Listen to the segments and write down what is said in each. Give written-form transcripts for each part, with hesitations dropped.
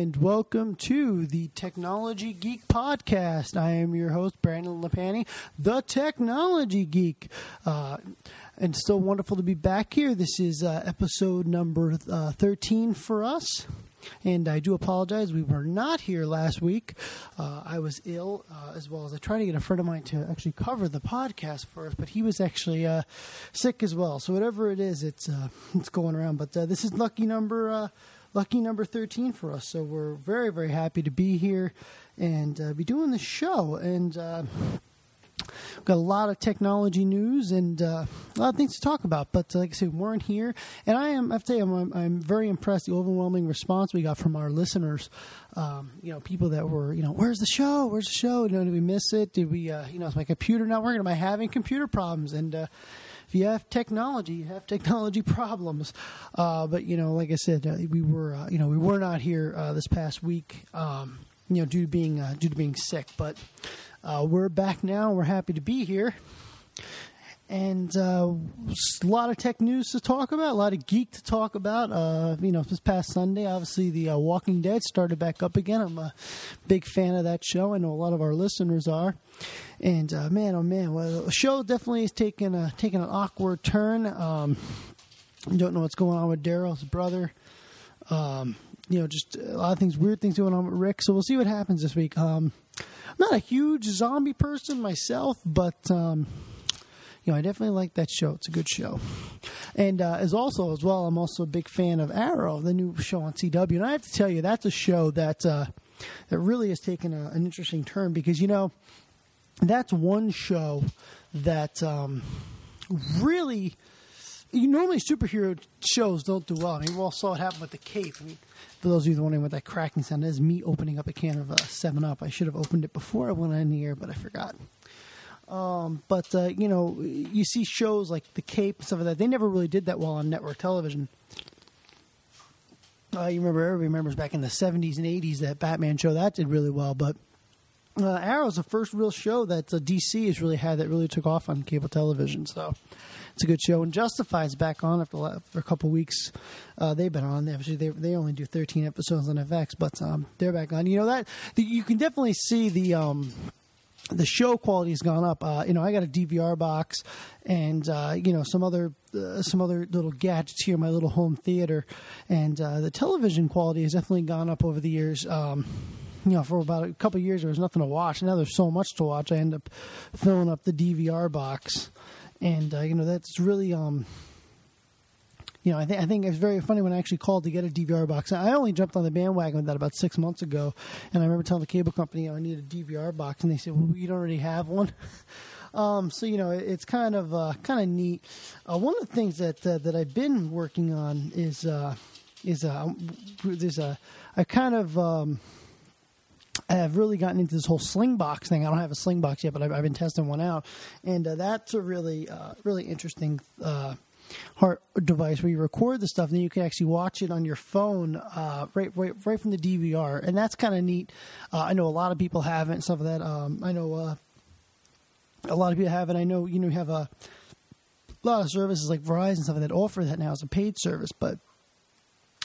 and welcome to the Technology Geek Podcast. I am your host, Brandon Lapani, the Technology Geek. And still wonderful to be back here. This is episode number 13 for us. And I do apologize, we were not here last week. I was ill, as well as I tried to get a friend of mine to actually cover the podcast for us, but he was actually sick as well. So whatever it is, it's going around. But this is lucky number 13 for us. So we're very, very happy to be here and be doing the show. And we've got a lot of technology news and a lot of things to talk about. But like I said, we weren't here. And I have to tell you, I'm very impressed. The overwhelming response we got from our listeners, people that were, where's the show? Where's the show? Did we miss it? Did we, is my computer not working? Am I having computer problems? And if you have technology, you have technology problems. But, like I said, we were not here this past week, due to being sick. But we're back now. We're happy to be here. And a lot of tech news to talk about, a lot of geek to talk about. This past Sunday, obviously, the Walking Dead started back up again. I'm a big fan of that show. I know a lot of our listeners are. And, well, the show definitely is taking an awkward turn. Don't know what's going on with Daryl's brother. Just a lot of weird things going on with Rick. So we'll see what happens this week. I'm not a huge zombie person myself, but I definitely like that show. It's a good show. And as well, I'm also a big fan of Arrow, the new show on CW. And I have to tell you, that's a show that really has taken an interesting turn because, that's one show that really, normally superhero shows don't do well. I mean, we all saw it happen with the Cape. I mean, for those of you wondering what that cracking sound is, me opening up a can of 7-Up. I should have opened it before I went in the air, but I forgot. You see shows like The Cape and stuff like that. They never really did that well on network television. Everybody remembers back in the 70s and 80s that Batman show, that did really well. But Arrow's the first real show that DC has really had that really took off on cable television. So it's a good show. And Justified's back on after a couple weeks. They've been on. They only do 13 episodes on FX, but they're back on. You can definitely see the show quality has gone up. I got a DVR box and some other little gadgets here in my little home theater, and the television quality has definitely gone up over the years. For about a couple of years there was nothing to watch. Now there's so much to watch. I end up filling up the DVR box, and that's really I think it's very funny when I actually called to get a DVR box. I only jumped on the bandwagon with that about 6 months ago, and I remember telling the cable company I need a DVR box, and they said, "Well, you don't already have one." It's kind of neat. One of the things that I've been working on is I have really gotten into this whole Slingbox thing. I don't have a Slingbox yet, but I've been testing one out, and that's a really interesting hard device where you record the stuff, and then you can actually watch it on your phone right from the DVR, and that's kind of neat. I know a lot of people have it and stuff like that. I know a lot of people have it. I know you have a lot of services like Verizon and stuff like that offer that now as a paid service, but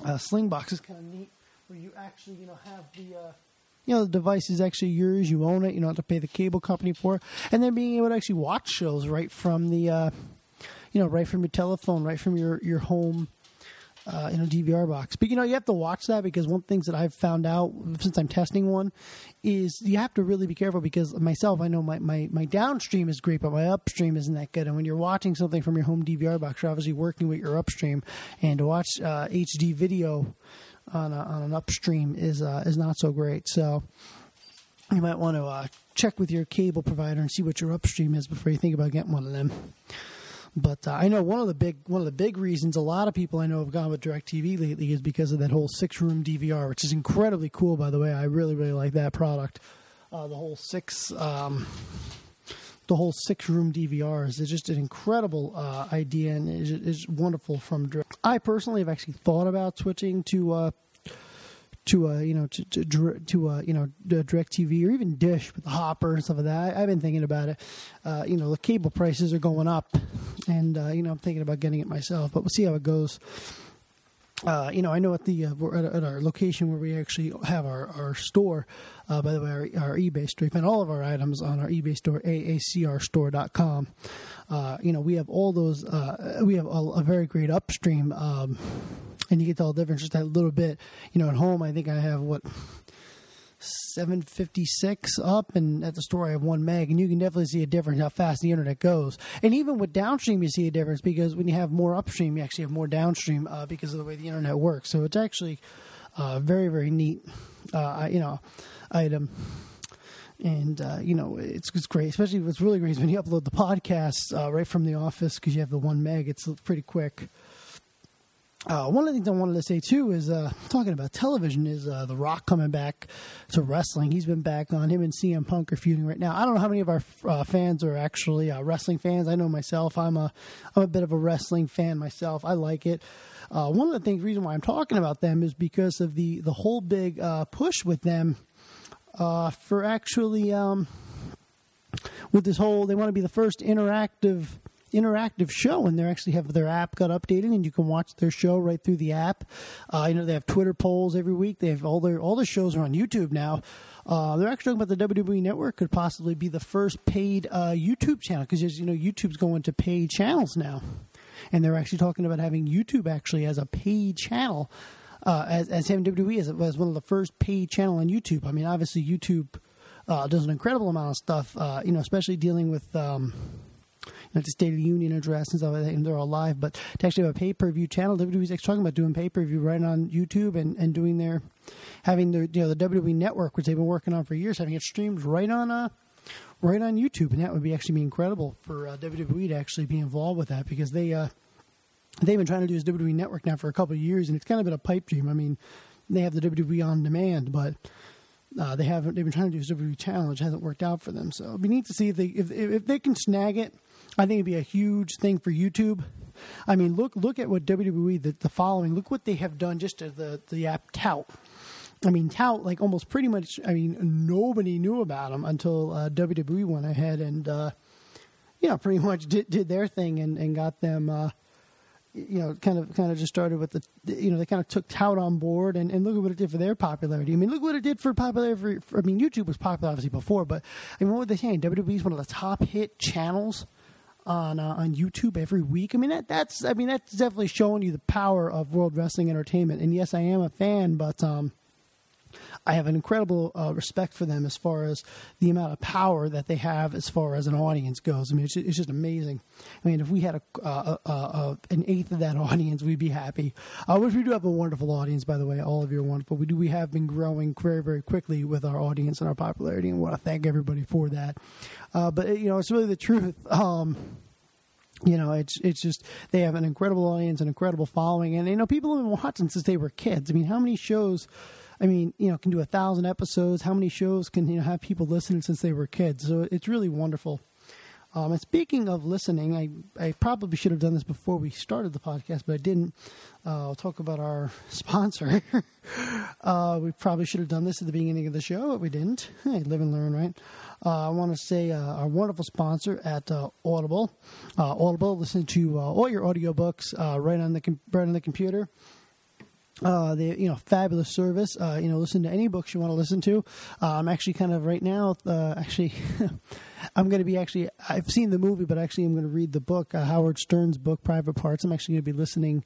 Slingbox is kind of neat where you actually have the device is actually yours. You own it. You don't have to pay the cable company for it, and then being able to actually watch shows right from the right from your telephone, right from your home, DVR box. But, you have to watch that because one of the things that I've found out since I'm testing one is you have to really be careful because myself, I know my downstream is great, but my upstream isn't that good. And when you're watching something from your home DVR box, you're obviously working with your upstream. And to watch HD video on an upstream is not so great. So you might want to check with your cable provider and see what your upstream is before you think about getting one of them. But I know one of the big reasons a lot of people I know have gone with DirecTV lately is because of that whole 6-room DVR, which is incredibly cool, by the way. I really, really like that product. The whole 6-room DVR is just an incredible idea, and is wonderful from Direct. I personally have actually thought about switching to DirecTV or even Dish with the Hopper and stuff like that. I've been thinking about it. The cable prices are going up, and I'm thinking about getting it myself. But we'll see how it goes. I know we're at our location where we actually have our store. By the way, our eBay store. You find all of our items on our eBay store, aacrstore.com. We have all those. We have a very great upstream, and you get all the difference just that little bit. At home, I think I have 756 up, and at the store I have 1 meg, and you can definitely see a difference how fast the internet goes. And even with downstream, you see a difference because when you have more upstream, you actually have more downstream because of the way the internet works. So it's actually very, very neat, item. And, it's great. Especially what's really great is when you upload the podcasts right from the office because you have the 1 meg. It's pretty quick. One of the things I wanted to say, too, is talking about television is The Rock coming back to wrestling. He's been back on. Him and CM Punk are feuding right now. I don't know how many of our fans are actually wrestling fans. I know myself. I'm a bit of a wrestling fan myself. I like it. One of the reason why I'm talking about them is because of the whole big push with them for actually with this whole, they want to be the first interactive show, and they actually have their app got updated, and you can watch their show right through the app. They have Twitter polls every week. They have all the shows are on YouTube now. They're actually talking about the WWE Network could possibly be the first paid YouTube channel because YouTube's going to paid channels now, and they're actually talking about having YouTube actually as a paid channel, as having WWE as one of the first paid channel on YouTube. I mean, obviously YouTube does an incredible amount of stuff, especially dealing with. The State of the Union address and stuff like that, and they're all live. But to actually have a pay-per-view channel, WWE's actually talking about doing pay-per-view right on YouTube and doing having the WWE Network, which they've been working on for years, having it streamed right on YouTube, and that would actually be incredible for WWE to actually be involved with that because they've been trying to do this WWE Network now for a couple of years, and it's kind of been a pipe dream. I mean, they have the WWE On Demand, but they've been trying to do this WWE channel, which hasn't worked out for them. So it'd be neat to see if they can snag it. I think it'd be a huge thing for YouTube. I mean, look at what WWE, the following, look what they have done just to the app Tout. I mean, Tout, like almost pretty much, nobody knew about them until WWE went ahead and, pretty much did their thing and got them, kind of just started with they kind of took Tout on board and look at what it did for their popularity. I mean, look what it did for popularity. YouTube was popular obviously before, but what were they saying? WWE is one of the top hit channels on YouTube every week. I mean, that's definitely showing you the power of World Wrestling Entertainment. And yes, I am a fan, but I have an incredible respect for them as far as the amount of power that they have as far as an audience goes. I mean, it's just amazing. I mean, if we had an eighth of that audience, we'd be happy. Which we do have a wonderful audience, by the way. All of you are wonderful. We have been growing very, very quickly with our audience and our popularity, and I want to thank everybody for that. But it's really the truth. It's just they have an incredible audience, an incredible following, and people have been watching since they were kids. I mean, how many shows? Can do 1,000 episodes. How many shows can have people listening since they were kids? So it's really wonderful. And speaking of listening, I probably should have done this before we started the podcast, but I didn't. I'll talk about our sponsor. We probably should have done this at the beginning of the show, but we didn't. Hey, live and learn, right? I want to say our wonderful sponsor at Audible. Audible, listen to all your audiobooks right on the computer. Fabulous service. Listen to any books you want to listen to. I'm actually kind of right now, I'm going to be I've seen the movie, but actually I'm going to read the book, Howard Stern's book, Private Parts. I'm actually going to be listening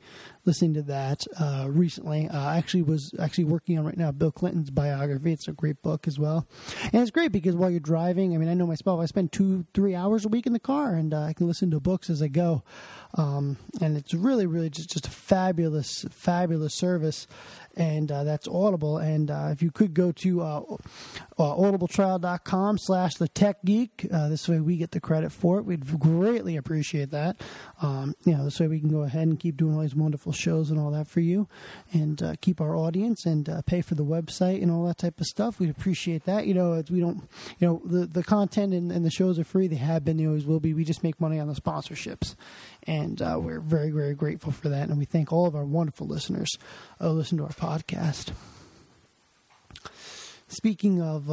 to that recently. I was working on right now Bill Clinton's biography. It's a great book as well. And it's great because while you're driving, I know myself, I spend 2-3 hours a week in the car, and I can listen to books as I go. And it's really, really just a fabulous, fabulous service. And that's Audible. And if you could go to audibletrial.com/thetechgeek, this way we get the credit for it. We'd greatly appreciate that. This way we can go ahead and keep doing all these wonderful shows and all that for you, and keep our audience and pay for the website and all that type of stuff. We'd appreciate that. We don't, the content and the shows are free. They have been. They always will be. We just make money on the sponsorships. And we're very, very grateful for that. And we thank all of our wonderful listeners who listen to our podcast. speaking of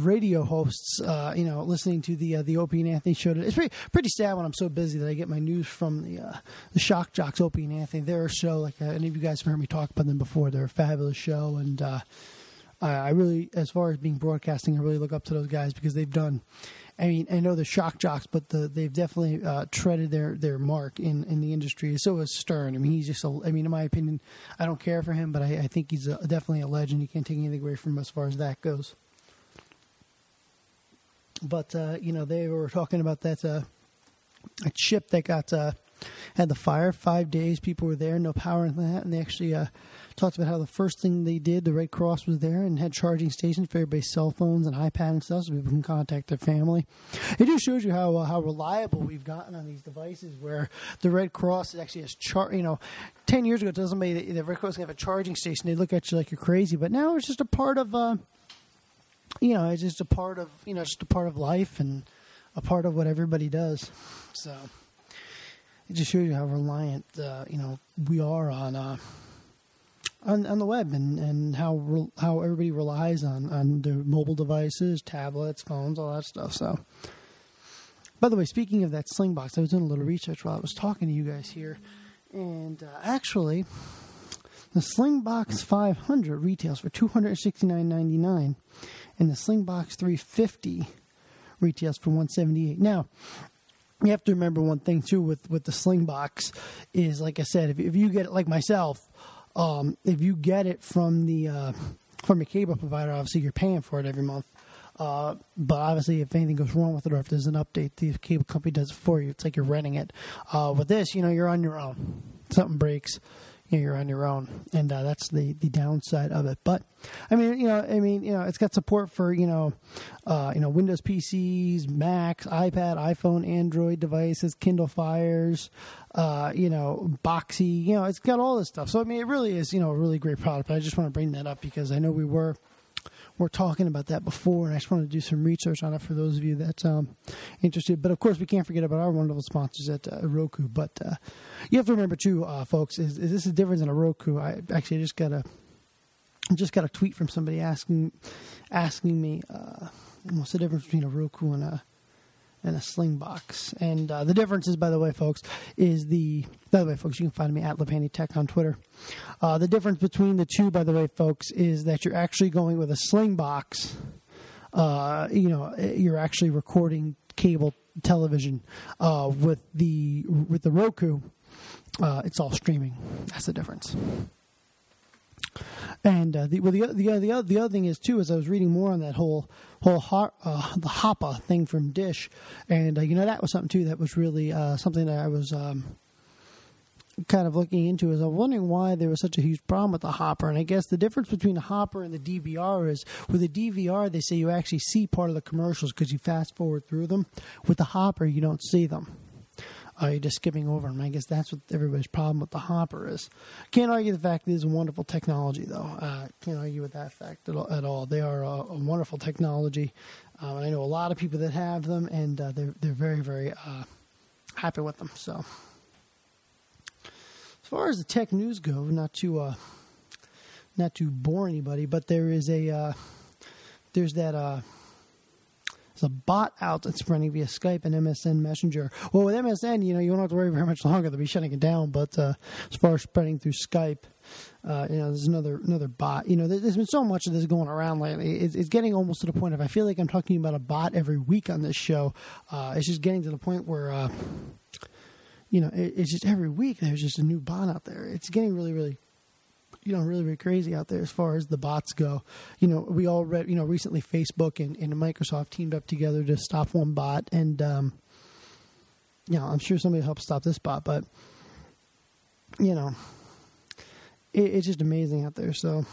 radio hosts, listening to the Opie and Anthony show, it's pretty sad when I'm so busy that I get my news from the Shock Jocks, Opie and Anthony. They're a show, like any of you guys have heard me talk about them before. They're a fabulous show, and I really, as far as being broadcasting, I really look up to those guys because they've done. I mean, I know they're shock jocks, but they've definitely treaded their mark in the industry. So is Stern. I mean, he's just in my opinion, I don't care for him, but I think he's definitely a legend. You can't take anything away from him as far as that goes. But, they were talking about that a ship that got had the fire. 5 days, people were there, no power and that, and they actually talked about how the first thing they did, the Red Cross was there and had charging stations for everybody's cell phones and iPad and stuff so people can contact their family. It just shows you how reliable we've gotten on these devices where the Red Cross actually has 10 years ago, tells somebody the Red Cross can have a charging station, they look at you like you're crazy, but now it's just a part of, it's just a part of, just a part of life and a part of what everybody does. So it just shows you how reliant, we are on the web and how everybody relies on their mobile devices, tablets, phones, all that stuff. So, by the way, speaking of that Slingbox, I was doing a little research while I was talking to you guys here, and actually, the Slingbox 500 retails for $269.99, and the Slingbox 350 retails for $178. Now, you have to remember one thing too with the Slingbox is, like I said, if you get it like myself. If you get it from a cable provider, obviously you're paying for it every month. But obviously, if anything goes wrong with it or if there's an update, the cable company does it for you. It's like you're renting it. With this, you're on your own. Something breaks, you're on your own, and that's the downside of it. But it's got support for Windows PCs, Macs, iPad, iPhone, Android devices, Kindle Fires, Boxy. It's got all this stuff. So it really is a really great product. But I just want to bring that up because I know we're talking about that before, and I just want to do some research on it for those of you that's interested. But of course, we can't forget about our wonderful sponsors at Roku. But you have to remember too, folks, is this is different than a Roku? I actually just got a tweet from somebody asking me what's the difference between a Roku and a Slingbox. And the difference is, by the way, folks, you can find me at Lapani Tech on Twitter. The difference between the two, by the way, folks, is that you're actually going with a Slingbox. You're actually recording cable television. With the Roku, it's all streaming. That's the difference. And the other thing is too, as I was reading more on that whole the Hoppa thing from Dish, and that was something too that was really something that I was kind of looking into. Is I was wondering why there was such a huge problem with the Hopper, and I guess the difference between the Hopper and the DVR is with the DVR they say you actually see part of the commercials because you fast forward through them. With the Hopper, you don't see them. You're just skipping over them. I guess that's what everybody's problem with the Hopper is. Can't argue the fact that it's a wonderful technology, though. Can't argue with that fact at all. They are a wonderful technology. I know a lot of people that have them, and they're very, very happy with them. So, as far as the tech news go, not to bore anybody, but there's a bot out that's running via Skype and MSN Messenger. Well, with MSN, you don't have to worry very much longer. They'll be shutting it down. But as far as spreading through Skype, there's another bot. There's been so much of this going around lately. It's getting almost to the point of I feel like I'm talking about a bot every week on this show. It's just getting to the point where, it's just every week there's just a new bot out there. It's getting really, really really, really crazy out there as far as the bots go. We all read, recently Facebook and Microsoft teamed up together to stop one bot. And, I'm sure somebody will help stop this bot. But, it's just amazing out there. So,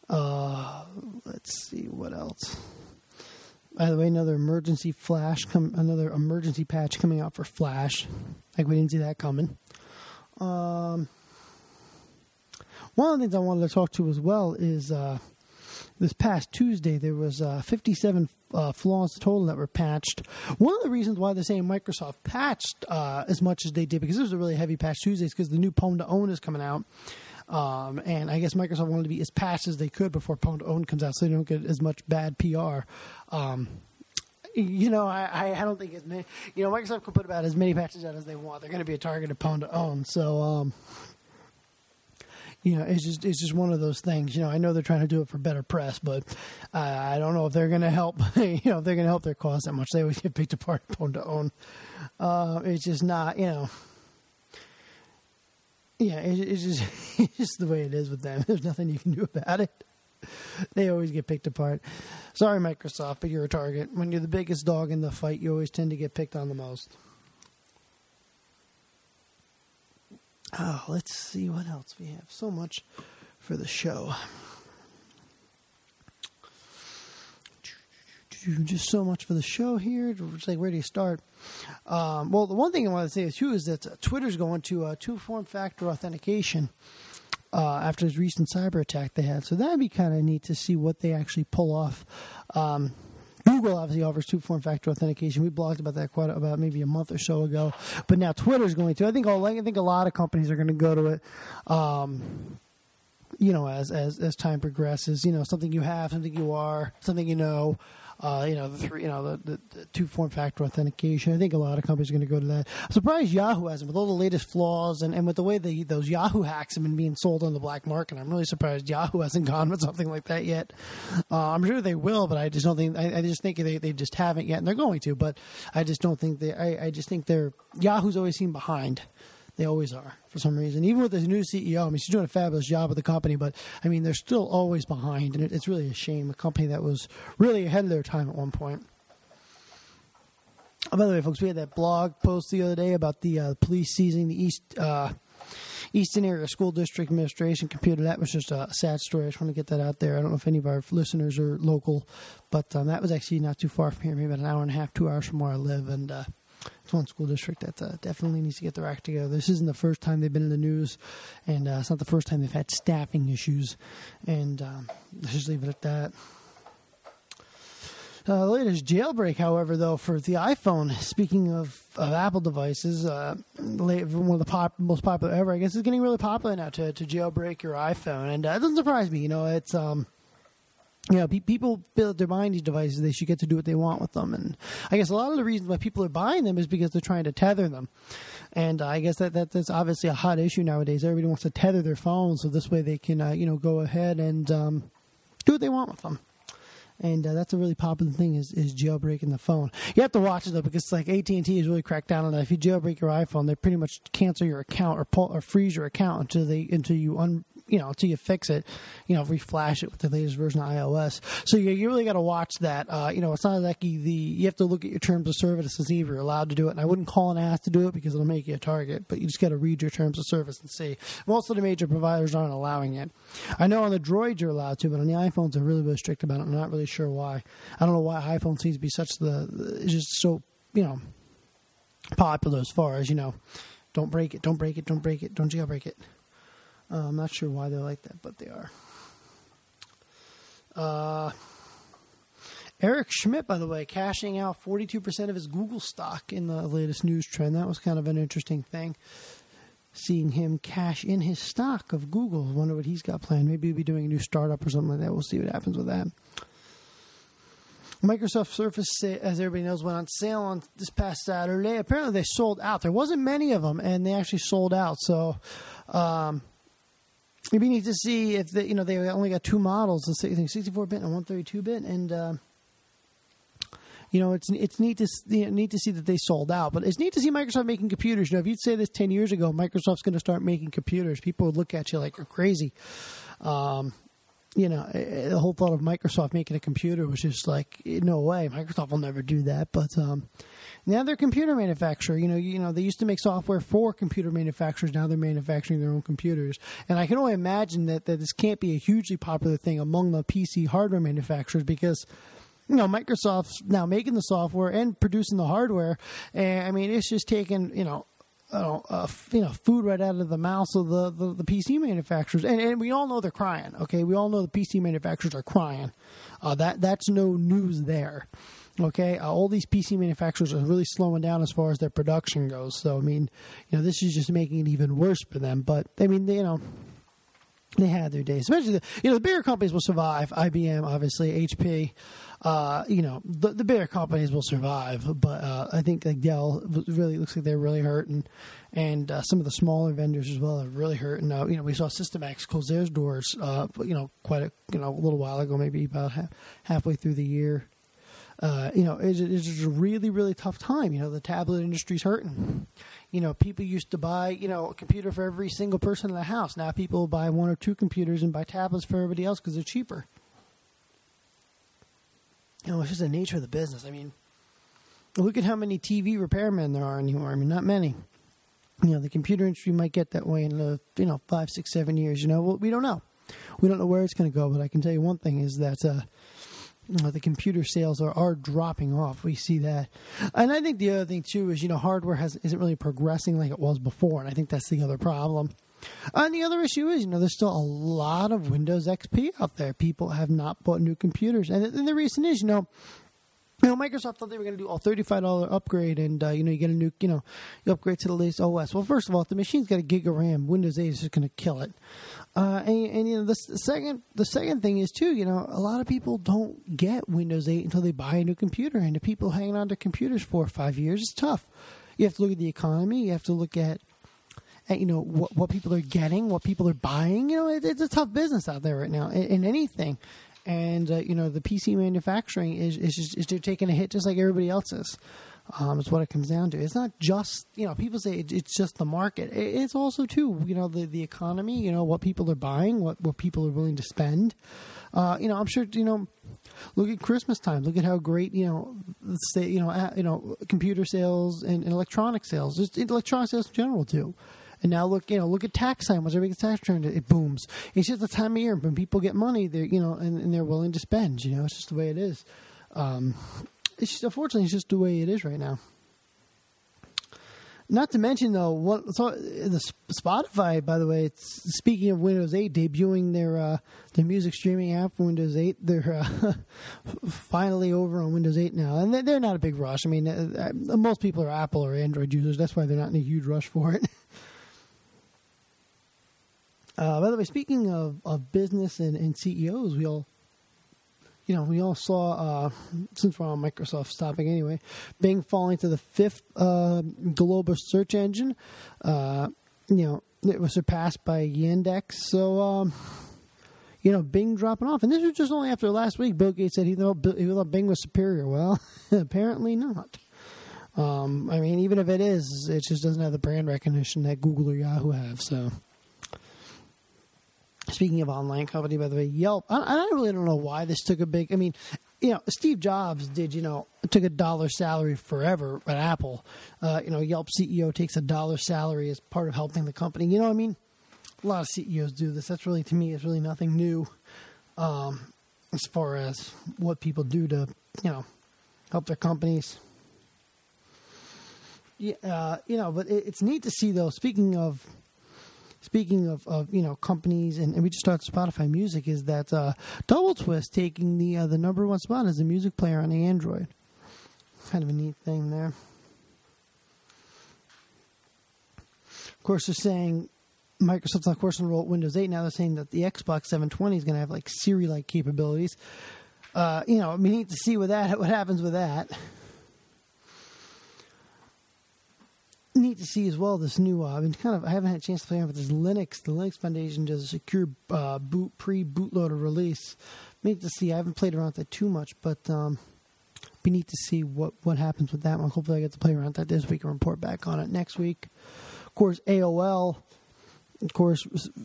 let's see what else. By the way, another emergency patch coming out for Flash. Like we didn't see that coming. One of the things I wanted to talk to as well is this past Tuesday there was 57 flaws total that were patched. One of the reasons why they're saying Microsoft patched as much as they did, because this was a really heavy patch Tuesday, is because the new Pwn to Own is coming out. And I guess Microsoft wanted to be as patched as they could before Pwn-to-Own comes out, so they don't get as much bad PR. I don't think as many. Microsoft can put about as many patches out as they want. They're going to be a target of Pwn-to-Own. So, it's just one of those things. I know they're trying to do it for better press, but I don't know if they're going to help. If they're going to help their cause that much, they always get picked apart at Pwn-to-Own. It's just not. It's just the way it is with them. There's nothing you can do about it. They always get picked apart. Sorry, Microsoft, but you're a target. When you're the biggest dog in the fight, you always tend to get picked on the most. Oh, let's see what else we have. So much for the show. Just so much for the show here. It's like, where do you start? Well, the one thing I want to say too is that Twitter's going to two-form factor authentication. After this recent cyber attack they had. So that'd be kind of neat to see what they actually pull off. Google obviously offers two-form factor authentication. We blogged about that about maybe a month or so ago. But now Twitter's going to. I think a lot of companies are going to go to it. As time progresses, something you have, something you are, something you know. The two-form factor authentication. I think a lot of companies are going to go to that. I'm surprised Yahoo hasn't, with all the latest flaws and with the way those Yahoo hacks have been being sold on the black market. I'm really surprised Yahoo hasn't gone with something like that yet. I'm sure they will, but I just don't think. I just think they just haven't yet, and they're going to. But I just don't think they. I just think Yahoo's always seemed behind. They always are, for some reason. Even with this new CEO, she's doing a fabulous job with the company, but, they're still always behind, and it's really a shame. A company that was really ahead of their time at one point. Oh, by the way, folks, we had that blog post the other day about the police seizing the Easton Area School District Administration computer. That was just a sad story. I just want to get that out there. I don't know if any of our listeners are local, but that was actually not too far from here, maybe about an hour and a half, 2 hours from where I live, and it's one school district that definitely needs to get their act together. This isn't the first time they've been in the news, and it's not the first time they've had staffing issues. And let's just leave it at that. The latest jailbreak, however, though, for the iPhone, speaking of Apple devices, one of the most popular ever, I guess, is getting really popular now to jailbreak your iPhone. And that doesn't surprise me. It's... people they're buying these devices, they should get to do what they want with them. And I guess a lot of the reasons why people are buying them is because they're trying to tether them. And I guess that's obviously a hot issue nowadays. Everybody wants to tether their phones so this way they can, go ahead and do what they want with them. And that's a really popular thing is jailbreaking the phone. You have to watch it, though, because like AT&T has really cracked down on that. If you jailbreak your iPhone, they pretty much cancel your account or freeze your account until you fix it, reflash it with the latest version of iOS. So you really got to watch that. It's not like you have to look at your terms of service to see if you're allowed to do it. And I wouldn't call and ask to do it because it'll make you a target, but you just got to read your terms of service and see. Most of the major providers aren't allowing it. I know on the Droids you're allowed to, but on the iPhones they're really, really strict about it. I'm not really sure why. I don't know why iPhone seems to be it's just so, popular as far as, don't break it, don't break it, don't break it, don't jailbreak it. I'm not sure why they're like that, but they are. Eric Schmidt, by the way, cashing out 42% of his Google stock in the latest news trend. That was kind of an interesting thing, seeing him cash in his stock of Google. I wonder what he's got planned. Maybe he'll be doing a new startup or something like that. We'll see what happens with that. Microsoft Surface, as everybody knows, went on sale on this past Saturday. Apparently they sold out. There wasn't many of them, and they actually sold out. So we need to see if they only got two models, I think 64-bit and 132-bit, and it's neat to see that they sold out. But it's neat to see Microsoft making computers. If you'd say this 10 years ago, Microsoft's going to start making computers, people would look at you like you're crazy. The whole thought of Microsoft making a computer was just like, no way, Microsoft will never do that. But now they're a computer manufacturer. They used to make software for computer manufacturers. Now they're manufacturing their own computers. And I can only imagine that this can't be a hugely popular thing among the PC hardware manufacturers because, Microsoft's now making the software and producing the hardware. And it's just taking, food right out of the mouths of the PC manufacturers. And we all know they're crying, okay? We all know the PC manufacturers are crying. That's no news there, okay? All these PC manufacturers are really slowing down as far as their production goes. So, this is just making it even worse for them. But, They had their days, especially the bigger companies will survive. IBM, obviously, HP. The bigger companies will survive, but I think like Dell really looks like they're really hurting, and some of the smaller vendors as well are really hurting. We saw System X close their doors, quite a little while ago, maybe about halfway through the year. It's just a really, really tough time. The tablet industry's hurting. People used to buy, a computer for every single person in the house. Now people buy one or two computers and buy tablets for everybody else because they're cheaper. It's just the nature of the business. I mean, look at how many TV repairmen there are anymore. I mean, not many. The computer industry might get that way in 5, 6, 7 years. Well, we don't know. We don't know where it's going to go. But I can tell you one thing is that the computer sales are dropping off. We see that. And I think the other thing, too, is, hardware isn't really progressing like it was before. And I think that's the other problem. And the other issue is, there's still a lot of Windows XP out there. People have not bought new computers. And the reason is, Microsoft thought they were going to do a $35 upgrade, and you get a new, you upgrade to the latest OS. Well, first of all, if the machine's got a gig of RAM, Windows 8 is just going to kill it. The second thing is too, a lot of people don't get Windows 8 until they buy a new computer, and the people hanging on to computers 4 or 5 years, it's tough. You have to look at the economy. You have to look at what people are getting, what people are buying. It's a tough business out there right now in anything. And, the PC manufacturing is they're taking a hit just like everybody else is. It's what it comes down to. It's not just, people say it's just the market. It's also, too, the economy, what people are buying, what people are willing to spend. I'm sure, look at Christmas time. Look at how great, computer sales and electronic sales, just electronic sales in general, too. And now look at tax time. Once everybody gets tax returned, it booms. It's just the time of year when people get money, they're and they're willing to spend. It's just the way it is. Unfortunately, it's just the way it is right now. Not to mention though, the Spotify, by the way, speaking of Windows 8 debuting their music streaming app for Windows 8, they're finally over on Windows 8 now, and they're not a big rush. I mean, most people are Apple or Android users. That's why they're not in a huge rush for it. By the way, speaking of business and CEOs, we all saw, since we're on Microsoft's topic anyway, Bing falling to the 5th global search engine. It was surpassed by Yandex. So, Bing dropping off. And this was just only after last week. Bill Gates said he thought Bing was superior. Well, apparently not. Even if it is, it just doesn't have the brand recognition that Google or Yahoo have. So, speaking of online company, by the way, Yelp. I really don't know why this took a big. Steve Jobs took $1 salary forever at Apple. Yelp CEO takes $1 salary as part of helping the company. A lot of CEOs do this. That's really, to me, is really nothing new as far as what people do to, help their companies. Yeah, but it's neat to see, though, speaking of companies, and we just started Spotify Music, is that Double Twist taking the number one spot as a music player on the Android. Kind of a neat thing there. Of course, they're saying Microsoft's, of course, enrolled Windows 8. Now they're saying that the Xbox 720 is going to have like Siri-like capabilities. Neat to see what happens with that. Neat to see as well this new. I haven't had a chance to play around with this Linux. The Linux Foundation does a secure pre-bootloader release. Neat to see. I haven't played around with it too much, but be neat to see what happens with that one. Hopefully, I get to play around with that this week and report back on it next week. Of course, AOL,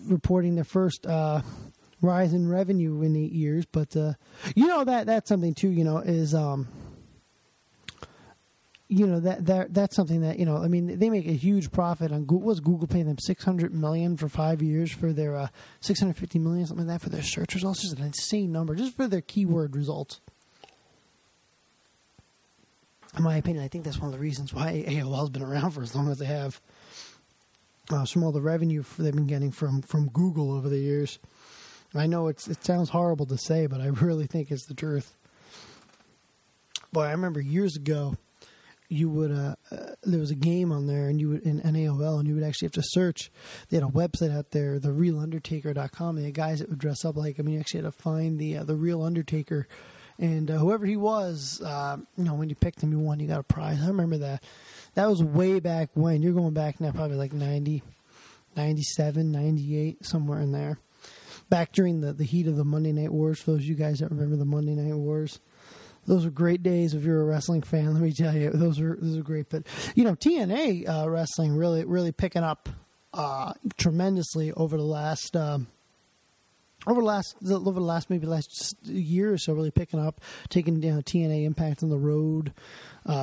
reporting their first rise in revenue in 8 years, but that's something too. Is that's something that, they make a huge profit on Google. Was Google paying them $600 million for 5 years for their $650 million, something like that, for their search results? Just an insane number, just for their keyword results. In my opinion, I think that's one of the reasons why AOL's been around for as long as they have. From all the revenue they've been getting from Google over the years. I know it sounds horrible to say, but I really think it's the truth. Boy, I remember years ago, you would there was a game on there, and you would in AOL, and you would actually have to search. They had a website out there, therealundertaker.com. They had guys that would dress up like him. You actually had to find the real Undertaker, and whoever he was, when you picked him, you won. You got a prize. I remember that. That was way back when. You're going back now, probably like 90, 97, 98, somewhere in there. Back during the heat of the Monday Night Wars. For those of you guys that remember the Monday Night Wars. Those were great days if you're a wrestling fan. Let me tell you, those are great. But TNA wrestling really picking up tremendously over the last maybe last year or so. Really picking up, taking TNA Impact on the road,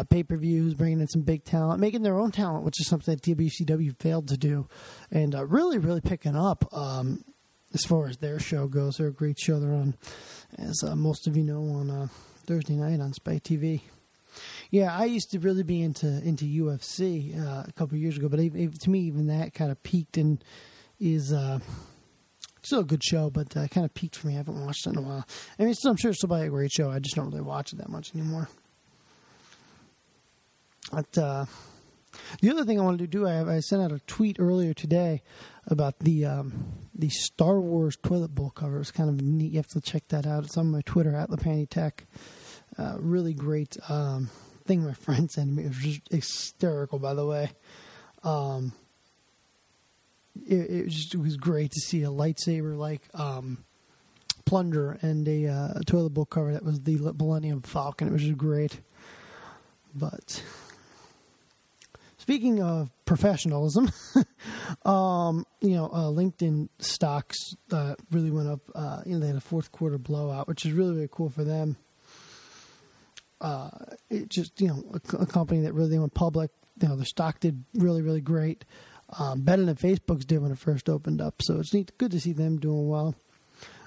pay-per-views, bringing in some big talent, making their own talent, which is something that WCW failed to do, and really picking up. As far as their show goes, they're a great show. They're on, as most of you know, on Thursday night on Spike TV. Yeah, I used to really be into UFC a couple of years ago, but to me, even that kind of peaked and is still a good show, but kind of peaked for me. I haven't watched it in a while. I mean, I'm sure it's still a great show. I just don't really watch it that much anymore. But the other thing I wanted to do, I sent out a tweet earlier today about the Star Wars toilet bowl cover. It's kind of neat. You have to check that out. It's on my Twitter at Lapani Tech. Really great thing my friend sent me. It was just hysterical, by the way. It was great to see a lightsaber like plunger and a toilet bowl cover that was the Millennium Falcon. It was just great. But speaking of professionalism, LinkedIn stocks really went up. They had a fourth quarter blowout, which is really cool for them. It just a company that really went public. Their stock did really great, better than Facebook's did when it first opened up. So it's good to see them doing well.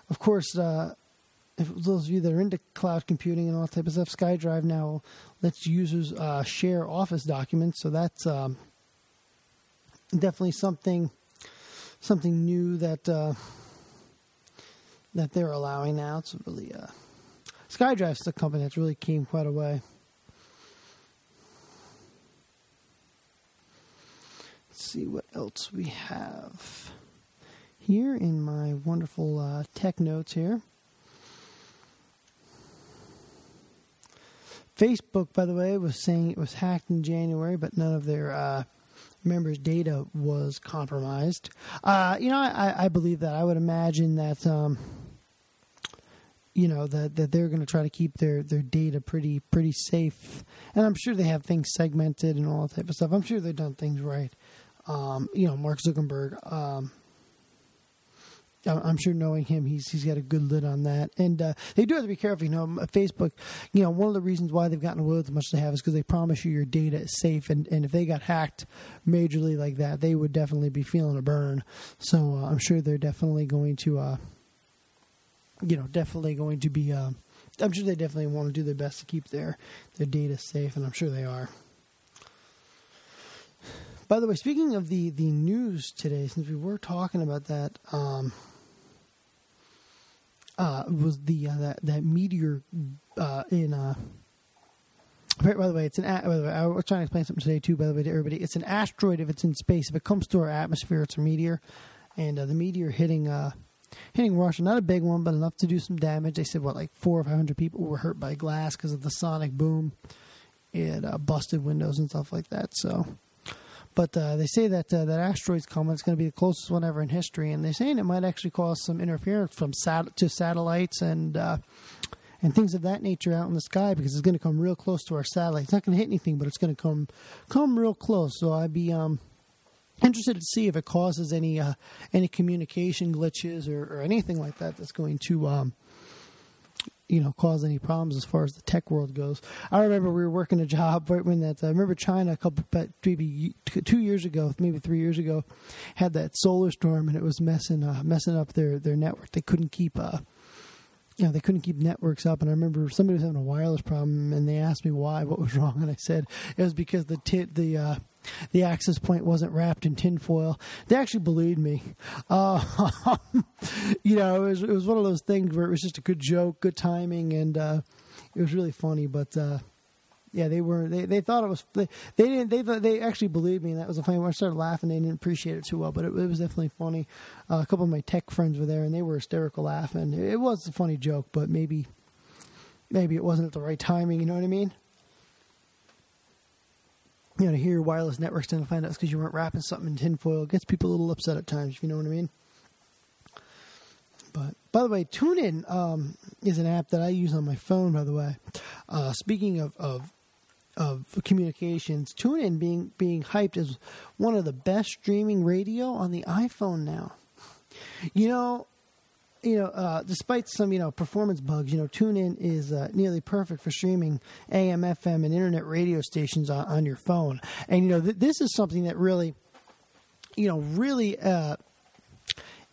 Of course, if those of you that are into cloud computing and all that type of stuff, SkyDrive now lets users share Office documents. So that's definitely something new that they're allowing now. It's really SkyDrive's the company that's really came quite a way. Let's see what else we have here in my wonderful tech notes here. Facebook, by the way, was saying it was hacked in January, but none of their members' data was compromised. I believe that. I would imagine that, that they're going to try to keep their data pretty safe. And I'm sure they have things segmented and all that type of stuff. I'm sure they've done things right. Mark Zuckerberg, I'm sure knowing him, he's got a good lid on that. And they do have to be careful. Facebook, one of the reasons why they've gotten away with as much as they have is because they promise you your data is safe. And if they got hacked majorly like that, they would definitely be feeling a burn. So I'm sure they're definitely going to, I'm sure they definitely want to do their best to keep their data safe, and I'm sure they are. By the way, speaking of the news today, since we were talking about that, was that meteor in. By the way, I was trying to explain something today too. By the way, to everybody, it's an asteroid if it's in space. If it comes to our atmosphere, it's a meteor, and the meteor hitting Russia, not a big one, but enough to do some damage. They said like 400 or 500 people were hurt by glass because of the sonic boom. It busted windows and stuff like that. So. But they say that asteroid's coming. It's going to be the closest one ever in history, and they're saying it might actually cause some interference from satellites and things of that nature out in the sky, because it's going to come real close to our satellites. It's not going to hit anything, but it's going to come real close. So I'd be interested to see if it causes any communication glitches or anything like that that's going to cause any problems as far as the tech world goes. I remember we were working a job right when I remember China maybe 2 years ago, maybe 3 years ago, had that solar storm, and it was messing up their network. They couldn't keep they couldn't keep networks up. And I remember somebody was having a wireless problem, and they asked me why, what was wrong, and I said it was because the access point wasn't wrapped in tinfoil. They actually believed me. It was one of those things where it was just a good joke, good timing, and it was really funny. But Yeah, they were. They thought it was. They didn't. They actually believed me. And that was a funny. When I started laughing, they didn't appreciate it too well, but it was definitely funny. A couple of my tech friends were there, and they were hysterical laughing. It was a funny joke, but maybe it wasn't at the right timing. You know what I mean? You know, to hear your wireless networks didn't find out because you weren't wrapping something in tinfoil gets people a little upset at times. If you know what I mean. But by the way, TuneIn is an app that I use on my phone. By the way, speaking of communications, TuneIn being hyped as one of the best streaming radio on the iPhone now. Despite some performance bugs, TuneIn is nearly perfect for streaming AM, FM, and internet radio stations on your phone. And this is something that really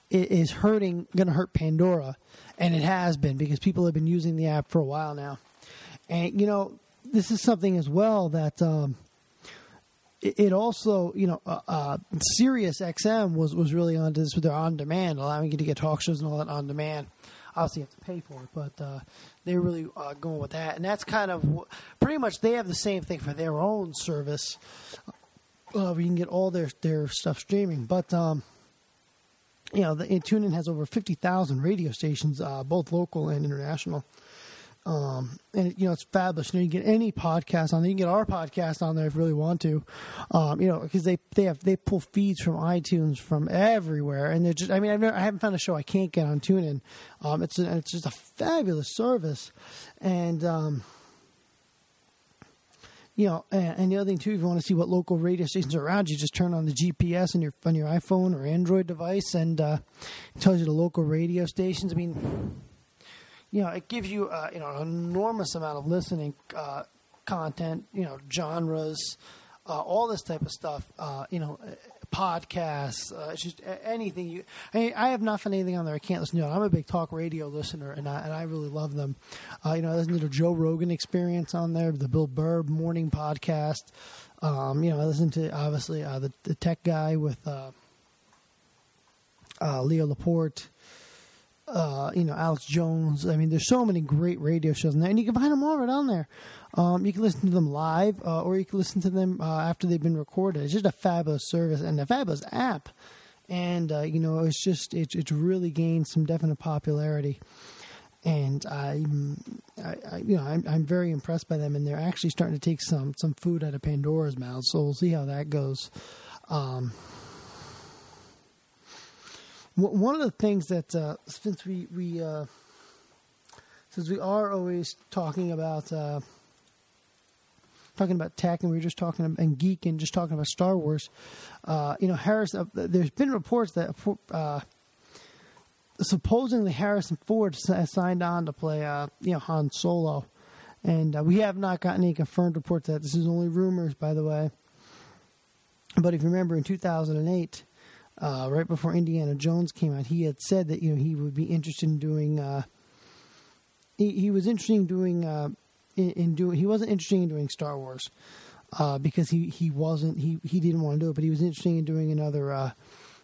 is going to hurt Pandora, and it has been because people have been using the app for a while now. And this is something as well that it also Sirius XM was really onto this with their on demand, allowing you to get talk shows and all that on demand. Obviously, you have to pay for it, but they're really going with that, and that's kind of pretty much they have the same thing for their own service. We can get all their stuff streaming, but TuneIn has over 50,000 radio stations, both local and international. And it's fabulous. You can get any podcast on there. You can get our podcast on there if you really want to. Because they pull feeds from iTunes from everywhere, and they're just. I haven't found a show I can't get on TuneIn. It's just a fabulous service, and and the other thing too, if you want to see what local radio stations are around, you just turn on the GPS on your iPhone or Android device, and it tells you the local radio stations. It gives you an enormous amount of listening content, genres, all this type of stuff. Podcasts, it's just anything. I have not found anything on there I can't listen to. I'm a big talk radio listener, and I really love them. I listen to the Joe Rogan Experience on there, the Bill Burr Morning Podcast. I listen to obviously the Tech Guy with Leo Laporte. Alex Jones. There's so many great radio shows on there, and you can find them all right on there. You can listen to them live, or you can listen to them after they've been recorded. It's just a fabulous service and a fabulous app, and it's really gained some definite popularity. And I'm very impressed by them, and they're actually starting to take some food out of Pandora's mouth. So we'll see how that goes. One of the things that since we are always talking about tech, and we were just talking about, and Geek, and just talking about Star Wars, Harrison. There's been reports that supposedly Harrison Ford has signed on to play Han Solo, and we have not gotten any confirmed reports that this is only rumors, by the way. But if you remember, in 2008. Right before Indiana Jones came out, he had said that he would be interested in doing. He was interested in doing. He wasn't interested in doing Star Wars, because he didn't want to do it, but he was interested in doing another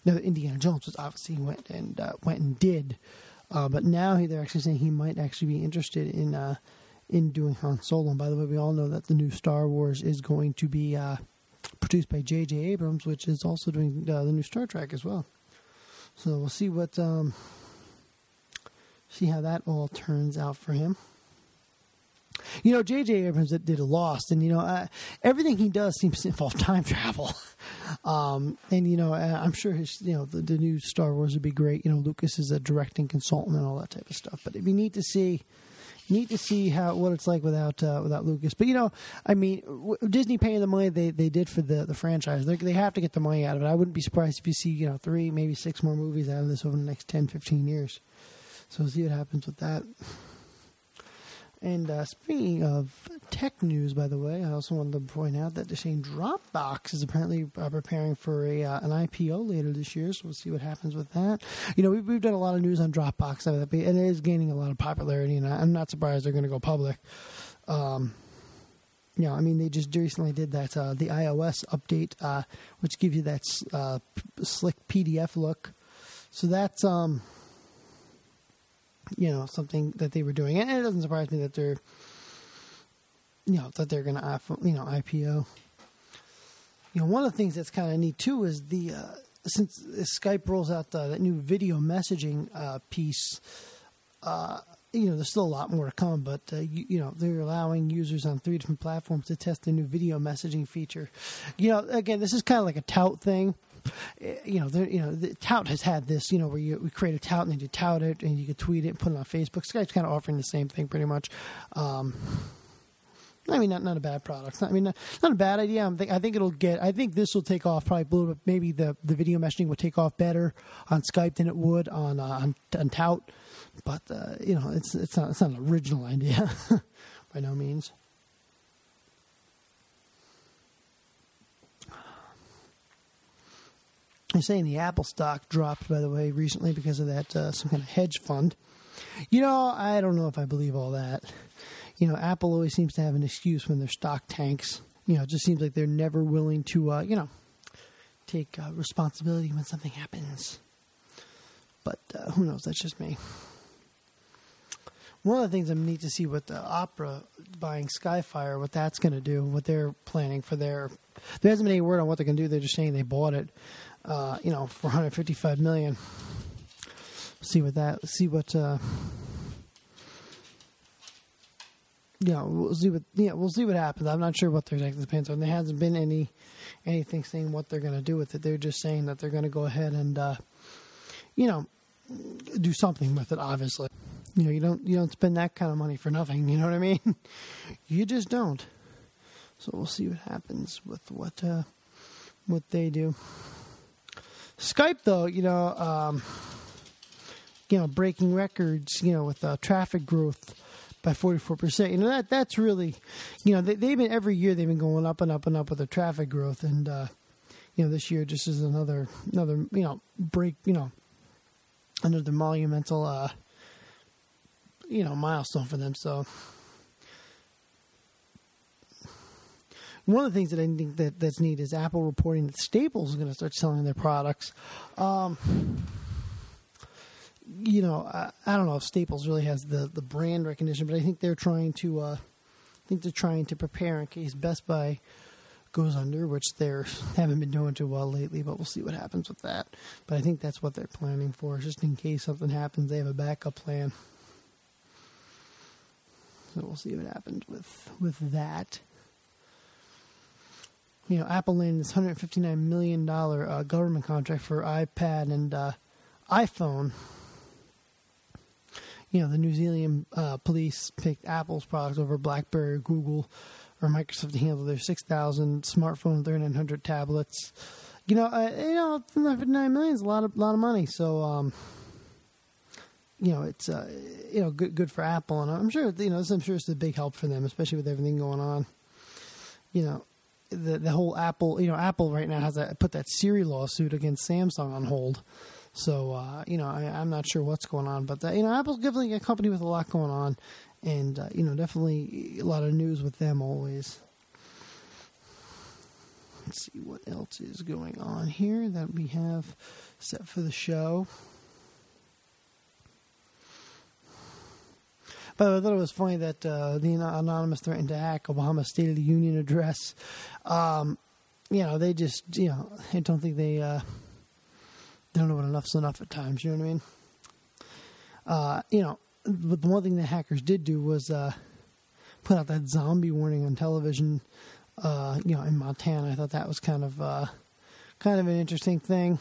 Indiana Jones, which obviously he went and did. But now they're actually saying he might actually be interested in doing Han Solo. And by the way, we all know that the new Star Wars is going to be. Produced by J.J. Abrams, which is also doing the new Star Trek as well. So we'll see see how that all turns out for him. J.J. Abrams did Lost, and everything he does seems to involve time travel. And I'm sure his the new Star Wars would be great. Lucas is a directing consultant and all that type of stuff. But it'd be neat to see what it's like without Lucas. But Disney paying the money they did for the franchise, they have to get the money out of it. I wouldn't be surprised if you see 3, maybe 6 more movies out of this over the next 10, 15 years. So we'll see what happens with that. And speaking of tech news, by the way, I also wanted to point out that they're saying Dropbox is apparently preparing for an IPO later this year, so we'll see what happens with that. We've done a lot of news on Dropbox, and it is gaining a lot of popularity, and I'm not surprised they're going to go public. They just recently did that, the iOS update, which gives you that slick PDF look. So that's... something that they were doing. And it doesn't surprise me that they're that they're going to IPO. One of the things that's kind of neat too is since Skype rolls out that new video messaging piece. There's still a lot more to come, but they're allowing users on 3 different platforms to test the new video messaging feature. Again, this is kind of like a tout thing. The tout has had this, where we create a tout and then you tout it and you can tweet it and put it on Facebook. Skype's kind of offering the same thing pretty much. Not a bad product. Not a bad idea. I think this will take off probably a little bit. Maybe the video messaging would take off better on Skype than it would on tout. But it's not an original idea by no means. They're saying the Apple stock dropped, by the way, recently because of that some kind of hedge fund. I don't know if I believe all that. Apple always seems to have an excuse when their stock tanks. It just seems like they're never willing to, take responsibility when something happens. But who knows? That's just me. One of the things I'm neat to see with the Opera buying Skyfire, what that's going to do, what they're planning for their. There hasn't been any word on what they're going to do. They're just saying they bought it, for $155 million. We'll see what happens. I'm not sure what their exact plans are. There hasn't been anything saying what they're going to do with it. They're just saying that they're going to go ahead and do something with it. Obviously, you don't spend that kind of money for nothing. You know what I mean? You just don't. So we'll see what happens with what they do. Skype, though, breaking records, with traffic growth by 44%. That's really, they've been every year they've been going up and up and up with the traffic growth, and this year just is another break, another monumental milestone for them. So one of the things that I think that's neat is Apple reporting that Staples is going to start selling their products. I don't know if Staples really has the brand recognition, but I think they're trying to prepare in case Best Buy goes under, which they haven't been doing too well lately. But we'll see what happens with that. But I think that's what they're planning for, just in case something happens, they have a backup plan. So we'll see what happens with that. Apple landed this $159 million government contract for iPad and iPhone. The New Zealand police picked Apple's products over BlackBerry, Google, or Microsoft to handle their 6,000 smartphones, 3,900 tablets. $59 million is a lot of money. So, it's good for Apple, and I'm sure it's a big help for them, especially with everything going on. The whole Apple, Apple right now has put that Siri lawsuit against Samsung on hold. So, I'm not sure what's going on, but, Apple's definitely a company with a lot going on, and, definitely a lot of news with them always. Let's see what else is going on here that we have set for the show. But I thought it was funny that the Anonymous threatened to hack Obama's State of the Union address. They just, I don't think they don't know what enough's enough at times, you know what I mean? But the one thing the hackers did do was put out that zombie warning on television, in Montana. I thought that was kind of an interesting thing.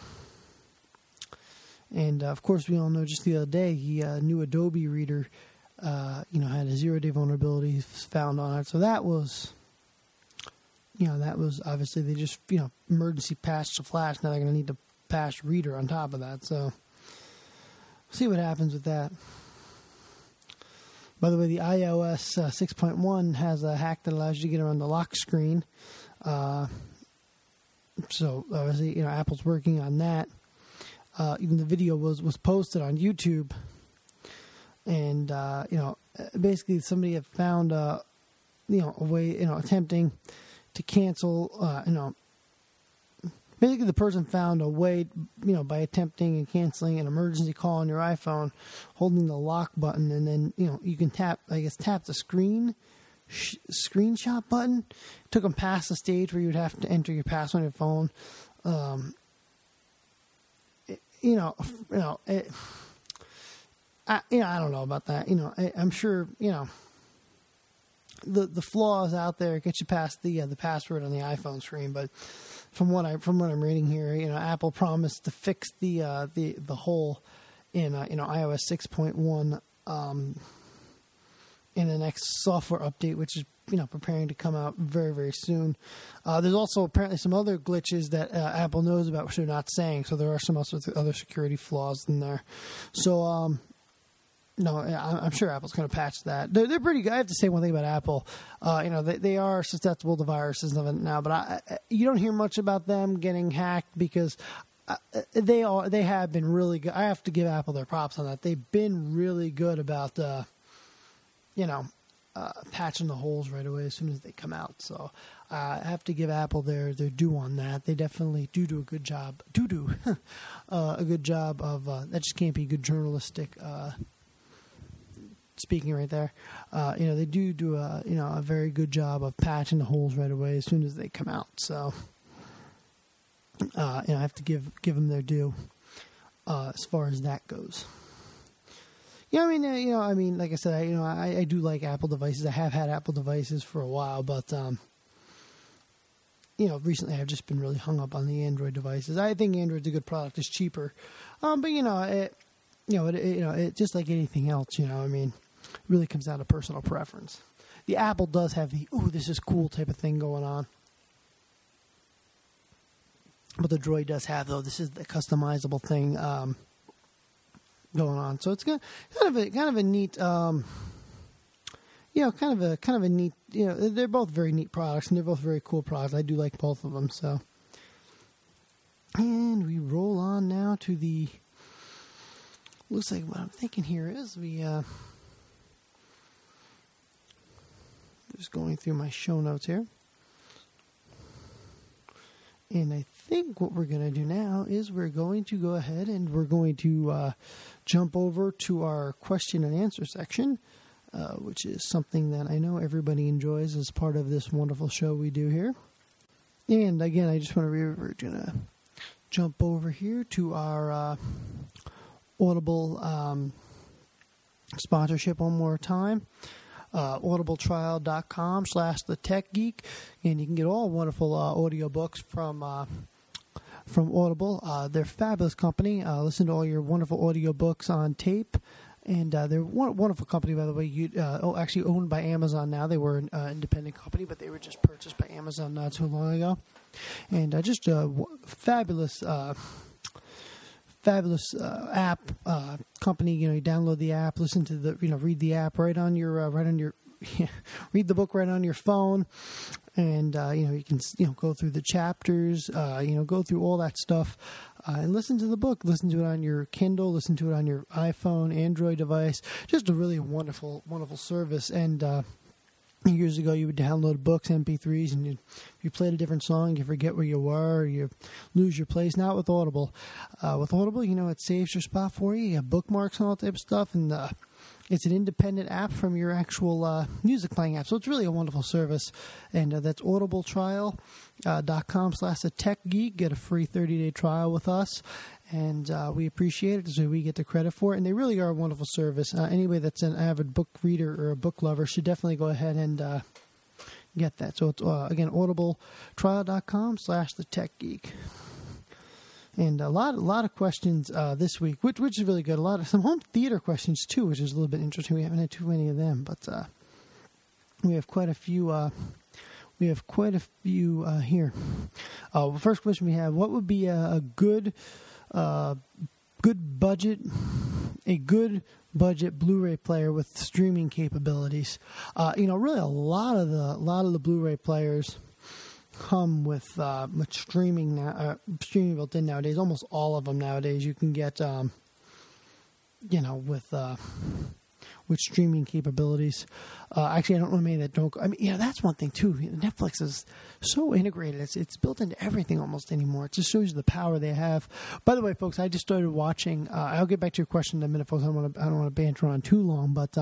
And, of course, we all know just the other day, the new Adobe Reader had a 0-day vulnerability found on it. So that was obviously they just, emergency patched the Flash. Now they're going to need to patch Reader on top of that. So we'll see what happens with that. By the way, the iOS 6.1 has a hack that allows you to get around the lock screen. So obviously, Apple's working on that. Even the video was posted on YouTube. And, basically somebody had found, a way, attempting to cancel, basically the person found a way, by attempting and canceling an emergency call on your iPhone, holding the lock button, and then, you can tap the screen screenshot button. It took them past the stage where you would have to enter your password on your phone. I don't know about that. I'm sure, the flaws out there get you past the password on the iPhone screen, but from what I'm reading here, Apple promised to fix the hole in iOS 6.1 in the next software update, which is preparing to come out very, very soon. There's also apparently some other glitches that Apple knows about which they're not saying, so there are some other security flaws in there. So no, I'm sure Apple's going to patch that. They're pretty good. I have to say one thing about Apple. They are susceptible to viruses now, but you don't hear much about them getting hacked because they have been really good. I have to give Apple their props on that. They've been really good about patching the holes right away as soon as they come out. So I have to give Apple their due on that. They definitely do a good job. A good job of that. Just can't be good journalistic speaking right there. They do a very good job of patching the holes right away as soon as they come out. So I have to give them their due as far as that goes. Yeah, like I said, I do like Apple devices. I have had Apple devices for a while, but recently I've just been really hung up on the Android devices. I think Android's a good product. It's cheaper, but it just like anything else. It really comes down to personal preference. The Apple does have the this is cool type of thing going on, but the Droid does have this is the customizable thing. Going on, so it's kind of a neat, kind of a neat, they're both very neat products and they're both very cool products. I do like both of them. So, and we roll on now to the. Looks like what I'm thinking here is we just going through my show notes here. And I think what we're going to do now is we're going to go ahead and we're going to jump over to our question and answer section, which is something that I know everybody enjoys as part of this wonderful show we do here. And again, I just want to we're going to jump over here to our Audible sponsorship one more time. audibletrial.com/thetechgeek, and you can get all wonderful audiobooks from Audible. They're a fabulous company. Listen to all your wonderful audiobooks on tape, and they're a wonderful company, by the way. Actually owned by Amazon now. They were an independent company, but they were just purchased by Amazon not too long ago. And just a fabulous app company. You download the app, listen to the read the app right on your read the book right on your phone, and you can go through the chapters, go through all that stuff, and listen to the book. Listen to it on your Kindle, listen to it on your iPhone, Android device. Just a really wonderful service. And years ago, you would download books, MP3s, and you played a different song, you forget where you were, or you lose your place. Not with Audible. With Audible, it saves your spot for you. You have bookmarks and all that type of stuff, and it's an independent app from your actual music playing app. So it's really a wonderful service. And that's audibletrial.com/thetechgeek. Get a free 30-day trial with us. And we appreciate it, so we get the credit for it. And they really are a wonderful service. Anybody that's an avid book reader or a book lover should definitely go ahead and get that. So it's, again, audibletrial.com/thetechgeek. And a lot of questions this week, which is really good. Some home theater questions too, which is a little bit interesting. We haven't had too many of them, but we have quite a few. Here. The first question we have: what would be a good budget Blu-ray player with streaming capabilities? Really a lot of the Blu-ray players come with much streaming built in nowadays. Almost all of them nowadays you can get with streaming capabilities. Actually, I don't know many that don't. That's one thing too. Netflix is so integrated. It's built into everything almost anymore. It just shows you the power they have. By the way, folks, I just started watching. I'll get back to your question in a minute, folks. I don't want to banter on too long, but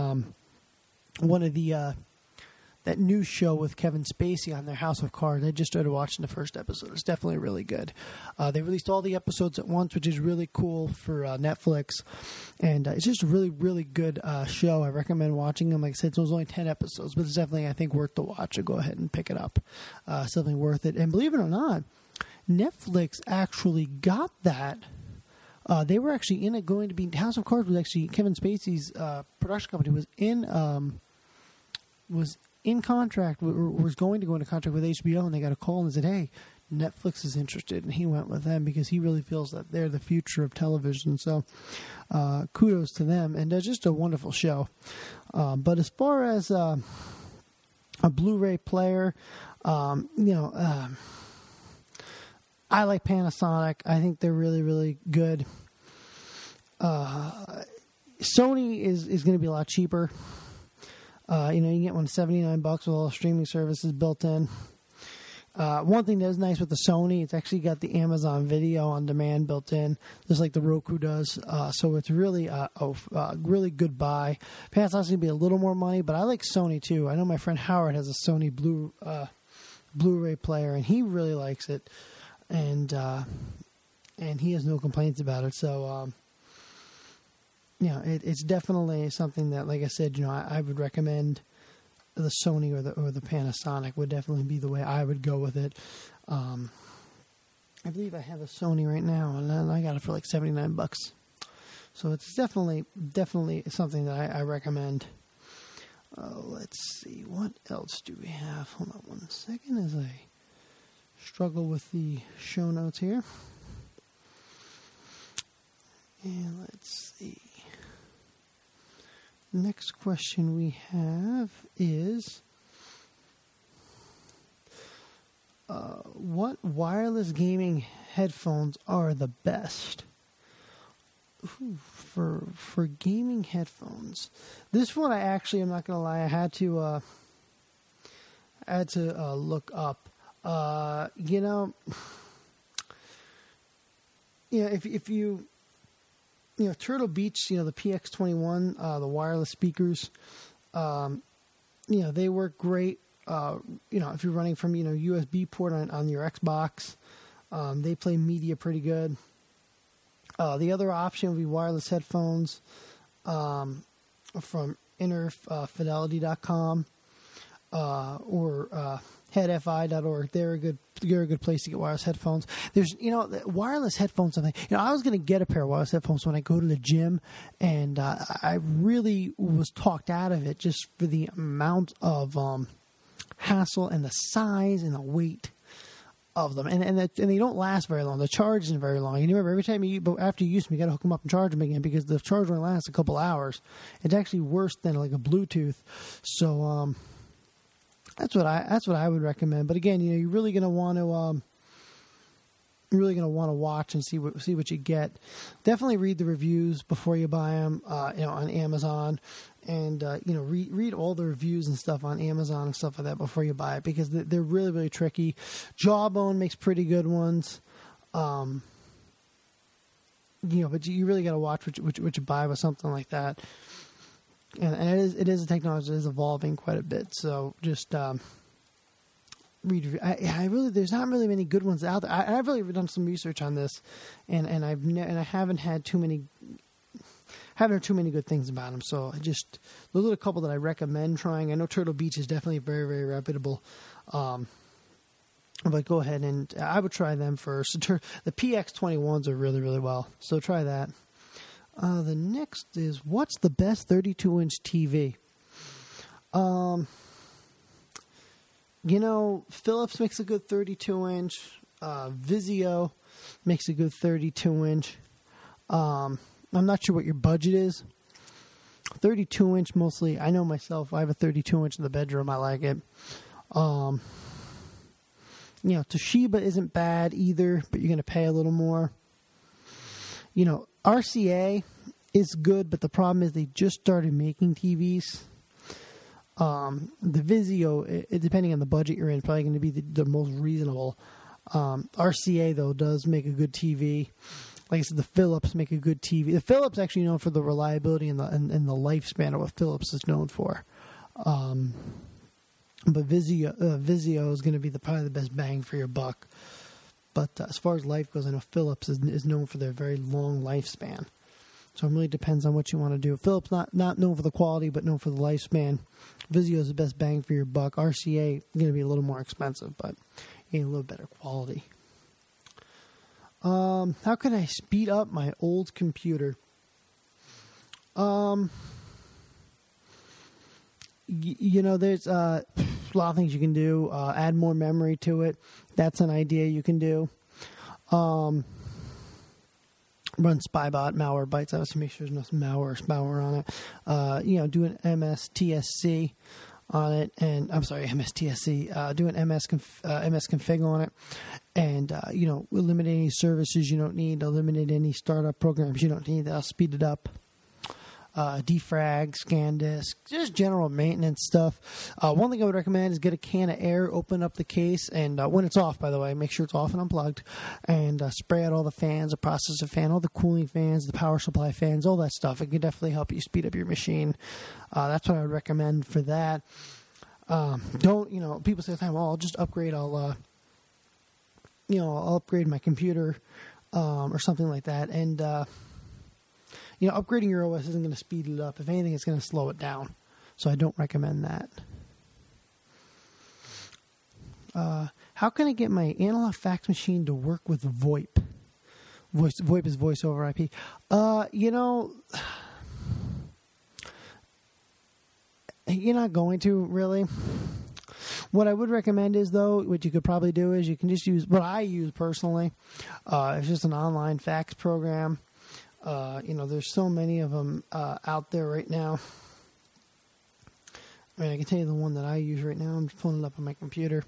one of the that new show with Kevin Spacey on their House of Cards. I just started watching the first episode. It's definitely really good. They released all the episodes at once, which is really cool for Netflix. And it's just a really, really good show. I recommend watching them. Like I said, it was only 10 episodes, but it's definitely, I think, worth the watch. So go ahead and pick it up. It's definitely worth it. And believe it or not, Netflix actually got that. They were actually going to be House of Cards was actually Kevin Spacey's production company was in contract, was going to go into contract with HBO, and they got a call and said, "Hey, Netflix is interested," and he went with them because he really feels that they're the future of television. So, kudos to them, and they're just a wonderful show. But as far as a Blu-ray player, I like Panasonic. I think they're really, really good. Sony is going to be a lot cheaper. You can get one $79 with all the streaming services built in. One thing that's nice with the Sony, it's actually got the Amazon Video on Demand built in, just like the Roku does. So it's really a really good buy. Panasonic's going to be a little more money, but I like Sony too. I know my friend Howard has a Sony Blu-ray player, and he really likes it, and he has no complaints about it. So it's definitely something that, like I said, I would recommend. The Sony or the Panasonic would definitely be the way I would go with it. I believe I have a Sony right now, and I got it for like $79. So it's definitely something that I recommend. Let's see, what else do we have? Hold on one second as I struggle with the show notes here. And let's see. Next question we have is, what wireless gaming headphones are the best? Ooh, for gaming headphones, this one I'm not gonna lie, I had to look up. If you Turtle Beach, the PX21, the wireless speakers, they work great. If you're running from, USB port on your Xbox, they play media pretty good. The other option would be wireless headphones from innerfidelity.com or headfi.org. They're a good place to get wireless headphones. There's, wireless headphones. I was going to get a pair of wireless headphones when I go to the gym, and I really was talked out of it just for the amount of hassle and the size and the weight of them, and they don't last very long. The charge isn't very long. And you remember, every time after you use them, you got to hook them up and charge them again because the charge only lasts a couple hours. It's actually worse than like a Bluetooth. So that's what I would recommend. But again, you're really going to want to watch and see what you get. Definitely read the reviews before you buy them. On Amazon, and read all the reviews and stuff on Amazon and stuff like that before you buy it, because they're really, really tricky. Jawbone makes pretty good ones. But you really got to watch what you buy with something like that. And it is a technology that is evolving quite a bit. So just read. There's not really many good ones out there. I've really done some research on this, and I haven't heard too many good things about them. So those are a couple that I recommend trying. I know Turtle Beach is definitely very, very reputable. But go ahead and I would try them first. The PX21s are really, really well. So try that. The next is, what's the best 32-inch TV? Philips makes a good 32-inch. Vizio makes a good 32-inch. I'm not sure what your budget is. 32-inch mostly. I know myself. I have a 32-inch in the bedroom. I like it. Toshiba isn't bad either, but you're going to pay a little more. RCA is good, but the problem is they just started making TVs. The Vizio, depending on the budget you're in, probably going to be the most reasonable. RCA, though, does make a good TV. Like I said, the Philips make a good TV. The Philips actually known for the reliability and the lifespan of what Philips is known for. But Vizio is going to be probably the best bang for your buck. But as far as life goes, I know Philips is known for their very long lifespan. So it really depends on what you want to do. Philips not known for the quality, but known for the lifespan. Vizio is the best bang for your buck. RCA going to be a little more expensive, but a little better quality. How can I speed up my old computer? There's a lot of things you can do. Add more memory to it. That's an idea you can do. Run Spybot, malware bytes. I have to make sure there's no malware on it. Do an MSTSC on it, and I'm sorry, MSTSC. Do an MS config on it, and eliminate any services you don't need. Eliminate any startup programs you don't need. That'll speed it up. Defrag, scan disk, just general maintenance stuff. One thing I would recommend is get a can of air, open up the case, and when it's off, by the way, make sure it's off and unplugged, and spray out all the fans, the processor fan, all the cooling fans, the power supply fans, all that stuff. It can definitely help you speed up your machine. That's what I would recommend for that. People say, well, I'll just upgrade. I'll upgrade my computer, or something like that, and upgrading your OS isn't going to speed it up. If anything, it's going to slow it down. So I don't recommend that. How can I get my analog fax machine to work with VoIP? VoIP is voice over IP. You're not going to, really. What I would recommend is, though, what you could probably do is you can just use what I use personally. It's just an online fax program. There's so many of them out there right now. I mean, I can tell you the one that I use right now. I'm just pulling it up on my computer.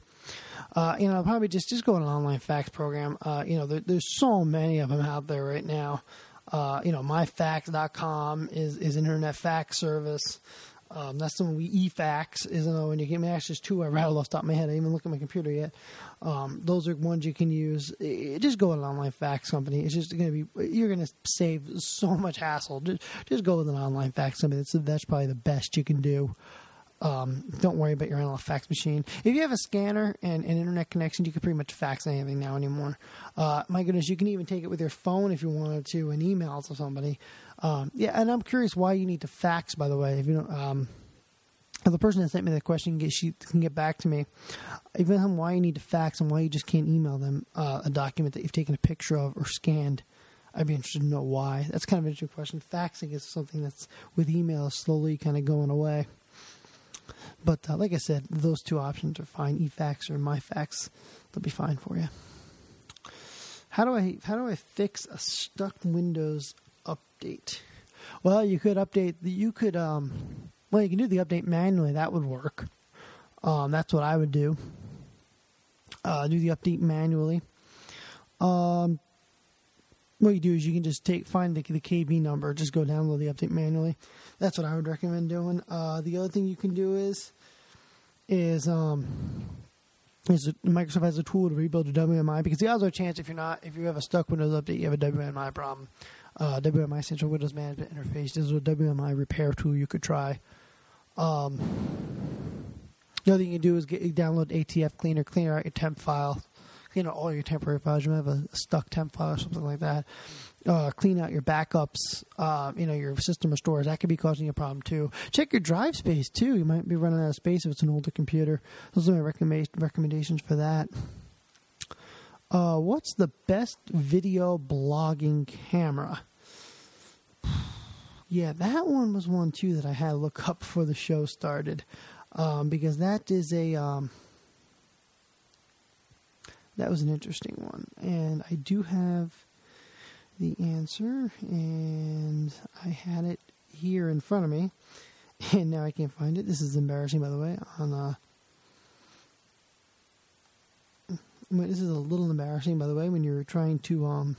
Probably just go on an online fax program. There's so many of them out there right now. Myfax.com is an internet fax service. That's the one eFax is another one you can. There's two I rattled off the top of my head. I didn't even look at my computer yet. Those are ones you can use. Just go with an online fax company. It's just going to be, you're going to save so much hassle. Just go with an online fax company. That's probably the best you can do. Don't worry about your analog fax machine. If you have a scanner and an internet connection, you can pretty much fax anything now anymore. My goodness, you can even take it with your phone if you wanted to and email it to somebody. And I'm curious why you need to fax, by the way. If you don't, if the person that sent me that question can get back to me, even why you need to fax and why you just can't email them a document that you've taken a picture of or scanned. I'd be interested to know why. That's kind of an interesting question. Faxing is something that's with email slowly kind of going away. But like I said, those two options are fine. eFax or MyFax, they'll be fine for you. How do I fix a stuck Windows update? Well, you could update. You can do the update manually. That would work. That's what I would do. Do the update manually. What you do is you can just find the KB number, just go download the update manually. That's what I would recommend doing. The other thing you can do is Microsoft has a tool to rebuild your WMI, because the odds are a chance if you have a stuck Windows update, you have a WMI problem. WMI stands for Windows Management Interface. This is a WMI repair tool you could try. The other thing you can do is download ATF Cleaner, clean out your temp file. Clean out all your temporary files. You might have a stuck temp file or something like that. Clean out your backups, your system restores. That could be causing you a problem, too. Check your drive space, too. You might be running out of space if it's an older computer. Those are my recommendations for that. What's the best video blogging camera? Yeah, that one was one, too, that I had to look up before the show started. Because that is that was an interesting one. And I do have the answer, and I had it here in front of me, and now I can't find it. This is embarrassing, by the way. This is a little embarrassing, by the way, when you're trying to,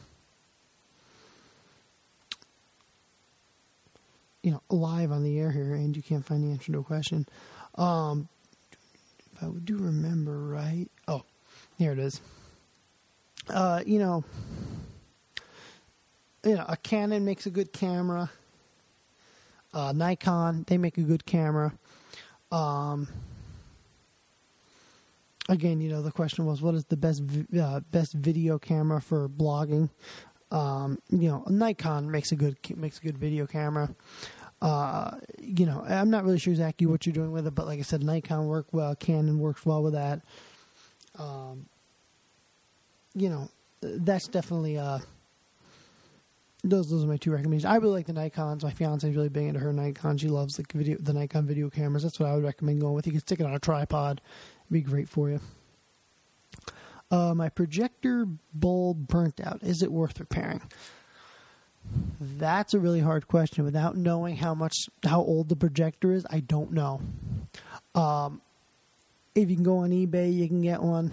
live on the air here, and you can't find the answer to a question. If I do remember right, here it is. A Canon makes a good camera. Nikon, they make a good camera. again, the question was, what is the best video camera for blogging? Nikon makes a good video camera. I'm not really sure exactly what you're doing with it, but like I said, Nikon work well, Canon works well with that. That's definitely those are my two recommendations. I really like the Nikons. My fiance is really big into her Nikon. She loves the Nikon video cameras. That's what I would recommend going with. You can stick it on a tripod. It'd be great for you. My projector bulb burnt out. Is it worth repairing? That's a really hard question. Without knowing how old the projector is, I don't know. If you can go on eBay, you can get one.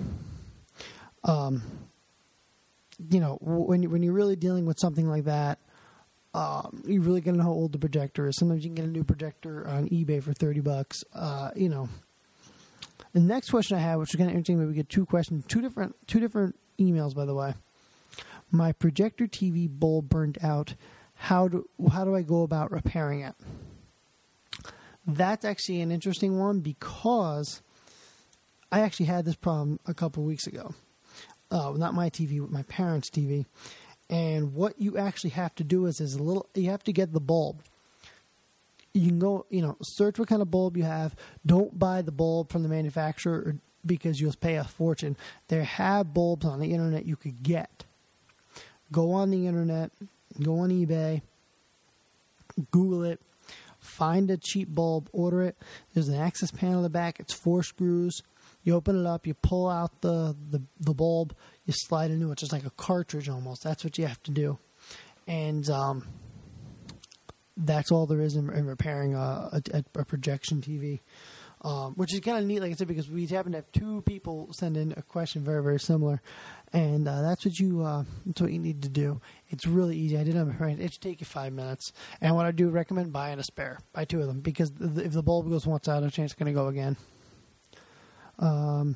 When you're really dealing with something like that, you really got to know how old the projector is. Sometimes you can get a new projector on eBay for $30. The next question I have, which is kind of interesting, but we get two questions, two different emails, by the way. My projector TV bulb burned out. How do I go about repairing it? That's actually an interesting one because I actually had this problem a couple weeks ago. Not my TV, my parents' TV. And what you actually have to do is you have to get the bulb. You can go, search what kind of bulb you have. Don't buy the bulb from the manufacturer because you'll pay a fortune. There have bulbs on the internet you could get. Go on the internet, go on eBay, Google it, find a cheap bulb, order it. There's an access panel in the back. It's 4 screws. You open it up, you pull out the bulb, you slide into it, just like a cartridge almost. That's what you have to do. And that's all there is in repairing a projection TV, which is kind of neat, like I said, because we happen to have 2 people send in a question very, very similar. And that's what you need to do. It's really easy. I did it on my friend. It should take you 5 minutes. And what I do recommend, buying a spare. Buy 2 of them, because if the bulb goes once out, there's a chance it's going to go again. I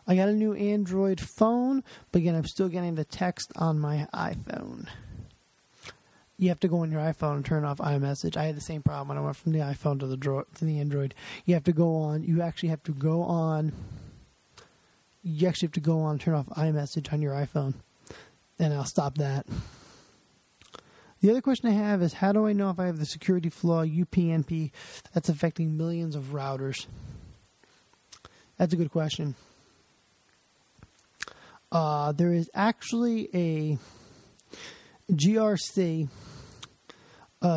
got a new Android phone, but again, I'm still getting the text on my iPhone. You have to go on your iPhone and turn off iMessage. I had the same problem when I went from the iPhone to the Android. You actually have to go on and turn off iMessage on your iPhone. And I'll stop that. The other question I have is, how do I know if I have the security flaw UPnP that's affecting millions of routers? That's a good question. There is actually a GRC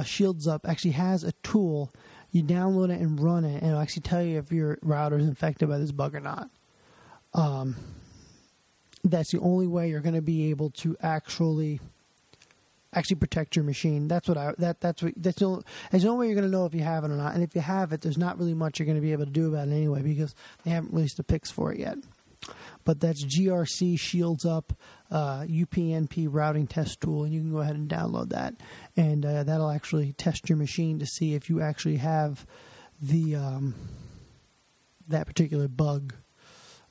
Shields Up actually has a tool. You download it and run it, and it'll actually tell you if your router is infected by this bug or not. That's the only way you're going to be able to actually protect your machine. That's the only way you're going to know if you have it or not. And if you have it, there's not really much you're going to be able to do about it anyway, because they haven't released a fix for it yet. But that's GRC Shields Up UPnP routing test tool, and you can go ahead and download that, and that'll actually test your machine to see if you actually have the that particular bug.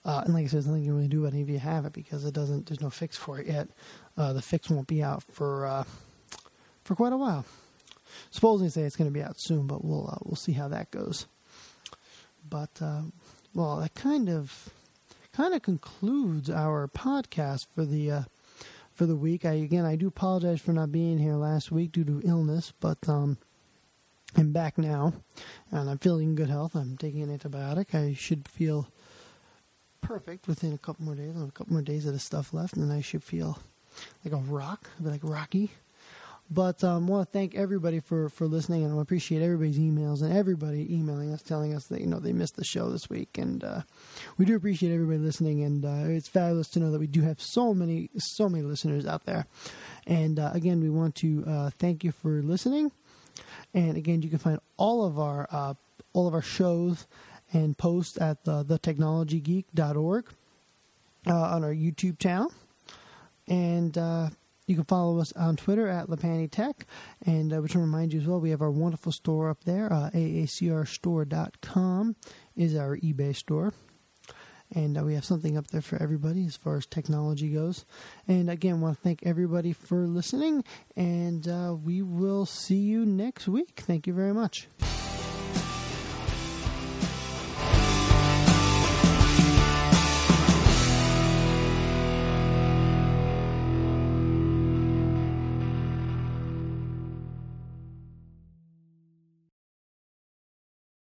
And like I said, there's nothing you can really do about it if you have it, because there's no fix for it yet. The fix won't be out for quite a while. Supposedly say it's going to be out soon, but we'll see how that goes. But that kind of concludes our podcast for the week. I do apologize for not being here last week due to illness, but I'm back now, and I'm feeling in good health. I'm taking an antibiotic. I should feel perfect within a couple more days. I have a couple more days of this stuff left, and then I should feel like a rock, like Rocky. But I want to thank everybody for listening, and I appreciate everybody's emails and everybody emailing us, telling us that they missed the show this week, and we do appreciate everybody listening. And it's fabulous to know that we do have so many listeners out there. And again, we want to thank you for listening. And again, you can find all of our shows and posts at thetechnologygeek.org on our YouTube channel, and you can follow us on Twitter at LaPannyTech, and we want to remind you as well, we have our wonderful store up there. AACRstore.com is our eBay store, and we have something up there for everybody as far as technology goes. And again, I want to thank everybody for listening, and we will see you next week. Thank you very much.